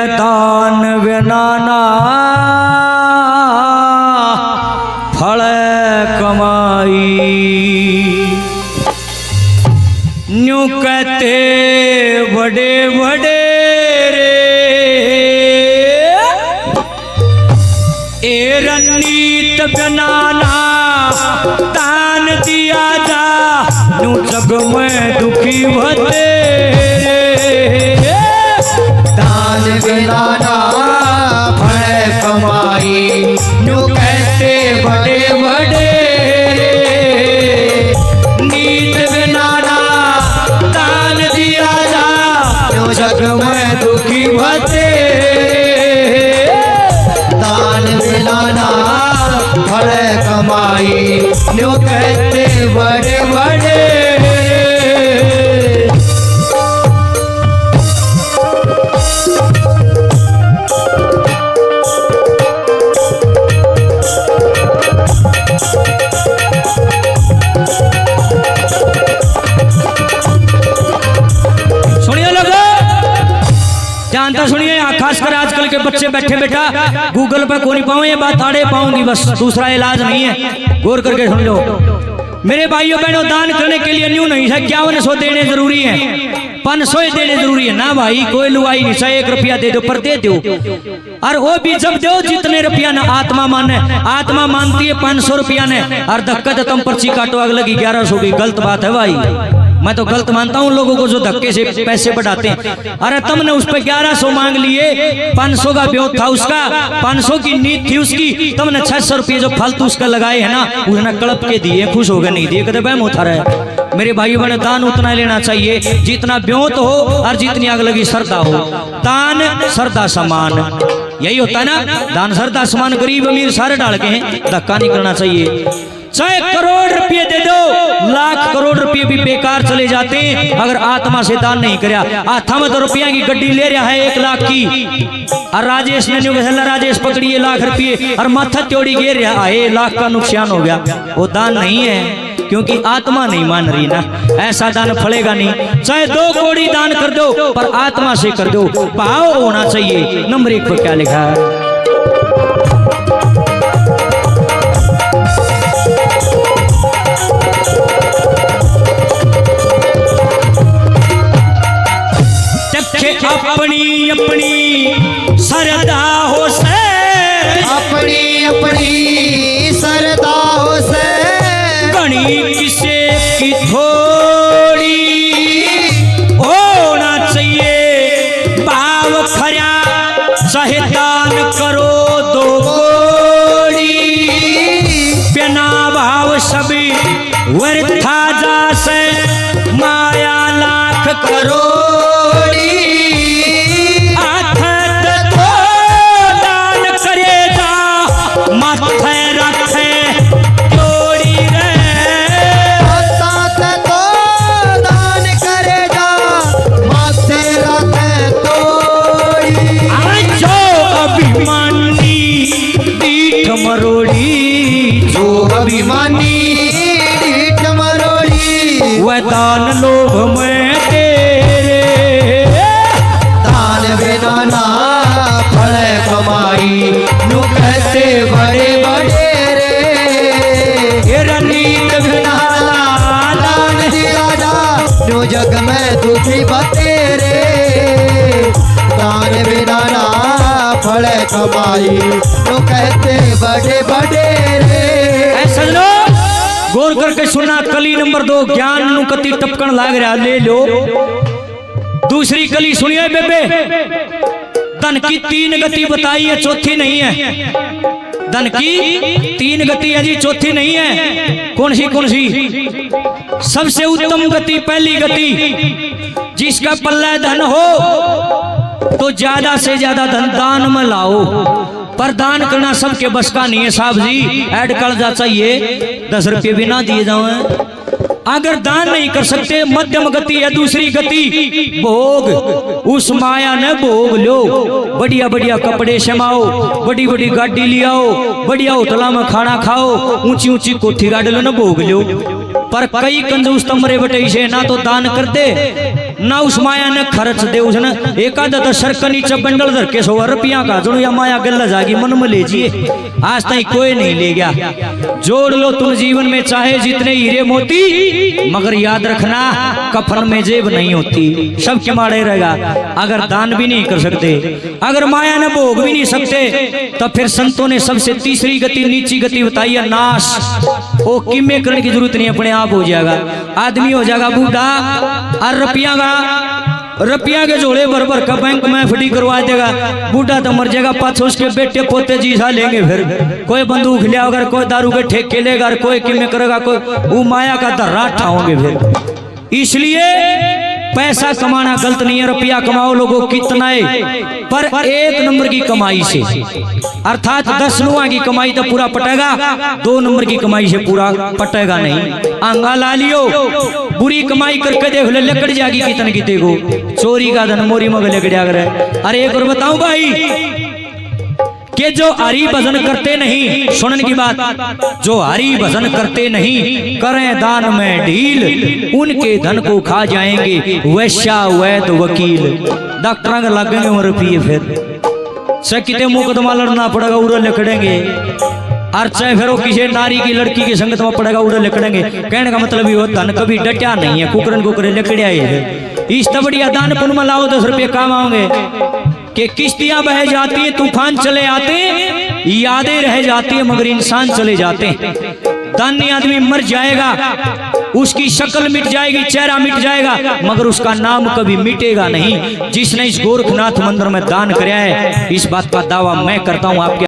दान विनाना फल कमाई, न्यू कहते बड़े बड़े रे ए रणनीत बनाना दान दिया जा, न्यू जग में दुखी होते बनाना फल कमाई, न्यू कहते बड़े बड़े नीत बनाना दान दिया जा, न्यू जग में दुखी भते दान बनाना फल कमाई, न्यू कहते बड़े बड़े जानता सुनिए। खासकर आजकल के बच्चे बैठे बेटा गूगल पे को नहीं पाऊं, ये बात आड़े पाऊंगी, बस दूसरा इलाज नहीं है। गौर करके सुन लो मेरे भाइयों बहनों, दान करने के लिए न्यू नहीं है 5100 देने जरूरी है, 500 देने जरूरी है ना भाई। कोई लुआई नहीं, 1 रुपया दे दो पर दे दो, और वो भी जब दो जितने रुपया ना आत्मा माने। आत्मा मानती है 500 रुपया ने, और धक्का तो तुम पर्ची काटो अगले की 1100 की। गलत बात है भाई, मैं तो गलत मानता हूँ लोगों को जो धक्के से पैसे बढ़ाते हैं। अरे तुमने उस पर 1100 मांग लिए, 500 का ब्योत था उसका, 500 की नींद थी उसकी, तुमने 600 रुपये जो फालतू उसका लगाए है ना, उसने कड़प के दिए, खुश हो गए, नहीं दिए कदे बहम उठा रहे। मेरे भाइयों बहनों, दान उतना लेना चाहिए जितना ब्योत हो और जितनी आग लगी श्रद्धा हो। दान श्रद्धा समान, यही होता है ना, दान श्रद्धा समान। गरीब अमीर सारे डाल के धक्का नहीं करना चाहिए। चाहे करोड़ रुपये दे दो, लाख करोड़ रुपये भी बेकार चले जाते हैं अगर आत्मा से दान नहीं कराया। हाथा में तो रुपया की गड्डी ले रहा है 1 लाख की, और राजेश ने राजेश पकड़िए लाख रुपये और माथा त्योड़ी गिर रहा है, 1 लाख का नुकसान हो गया। वो दान नहीं है, क्योंकि आत्मा नहीं मान रही ना, ऐसा दान फलेगा नहीं। चाहे 2 कौड़ी दान कर दो पर आत्मा से कर दो, भाव होना चाहिए। नंबर 1 पर क्या लिखा है? अपनी अपनी श्रद्धा हो से, अपनी अपनी श्रद्धा हो से, गणी किसे की थोड़ी होना चाहिए। भाव खरा चाहे दान करो 2 कौड़ी, बिना भाव सभी व्यर्था जा से, माया लाख करो दान लोभ में तेरे, दान बिना फल कमाई, न्यू कहते बड़े बड़े रे रणनीत बिना दान दिया जा, न्यू जग में दुखी बते रे। दान बिना फल कमाई, न्यू कहते बड़े बड़े रे। गौर करके सुनना। कली नंबर 2 ज्ञान नु कति टपकन लाग रहा, ले लो। दूसरी कली सुनिए बेबे, धन की 3 गति बताई है, चौथी नहीं है। धन की 3 गति है जी, चौथी नहीं है। कौन सी कौन सी? सबसे उत्तम गति, पहली गति, जिसका पल्ला धन हो तो ज्यादा से ज्यादा धन दान में लाओ, पर दान करना सबके बस का नहीं है साहब जी। ऐड कर जा चाहिए, 10 रुपये भी ना दिए जाओ। अगर दान नहीं कर सकते, मध्यम गति है दूसरी गति, भोग। उस माया ने भोग लो, बढ़िया बढ़िया कपड़े शमाओ, बड़ी बड़ी गाड़ी लियाओ, बढ़िया होटलों में खाना खाओ, ऊंची ऊंची कोठी गाड़ लो ना, भोग लो। पर कई कंजूस तमरे बटे से ना तो दान कर दे ना उस माया ने खर्च दे उसने एकाद दशर का नीचे बंडल धर के 100 रुपया का जो या माया गल्ला जागी मन में लीजिए आज तक कोई नहीं ले गया। जोड़ लो तुम जीवन में चाहे जितने हीरे मोती मगर याद रखना कफन में जेब नहीं होती, सब के माड़े रहेगा। अगर दान भी नहीं कर सकते, अगर माया ने भोग भी नहीं सकते, तो फिर संतों ने सबसे तीसरी गति नीची गति बताई है नाश। वो किमे करने की जरूरत नहीं, अपने आप हो जाएगा। आदमी हो जाएगा बूढ़ा और रुपया के जोड़े भर भर का बैंक में एफडी करवा देगा, बूढ़ा तो मर जाएगा। पाछो उसके बेटे पोते जी सा लेंगे, फिर कोई बंदूक लिया अगर कोई दारू के ठेके लेगा, कोई किमे करेगा, कोई वो माया का दर्रा ठाओगे फिर। इसलिए पैसा कमाना गलत नहीं है, रुपया कमाओ लोगों कितना है, पर 1 नंबर की कमाई से, अर्थात 10 नुआ की कमाई तो पूरा पटेगा, 2 नंबर की कमाई से पूरा पटेगा नहीं। आंगा ला लियो, बुरी कमाई करके देख ले लकड़ जाएगी कितने की देखो, चोरी का धन मोरी मग लकड़ जाकर। अरे एक और बताऊं भाई कि जो हरि भजन करते नहीं, सुनने की बात, जो हरि भजन करते नहीं करें दान में ढील, उनके धन को खा जाएंगे वैश्या वैद वकील। डॉक्टर का लगेंगे उम्र पिए फिर सकिते मुकदमा लड़ना पड़ेगा, उड़े लकड़ेंगे। और चाहे फिर वो किसी नारी की लड़की की संगत में पड़ेगा, उड़े लकड़ेंगे। कहने का मतलब ये धन कभी डटा नहीं है, कुकरन कुकरे लकड़िया है। इस बढ़िया दान पुण्य में लाओ 10 रुपये काम आओगे कि किश्तियां बह जाती है, तूफान चले आते, यादें रह जाती है मगर इंसान चले जाते हैं। दानी आदमी मर जाएगा, उसकी शक्ल मिट जाएगी, चेहरा मिट जाएगा, मगर उसका नाम कभी मिटेगा नहीं। जिसने इस गोरखनाथ मंदिर में दान कराया है, इस बात का दावा मैं करता हूं आपके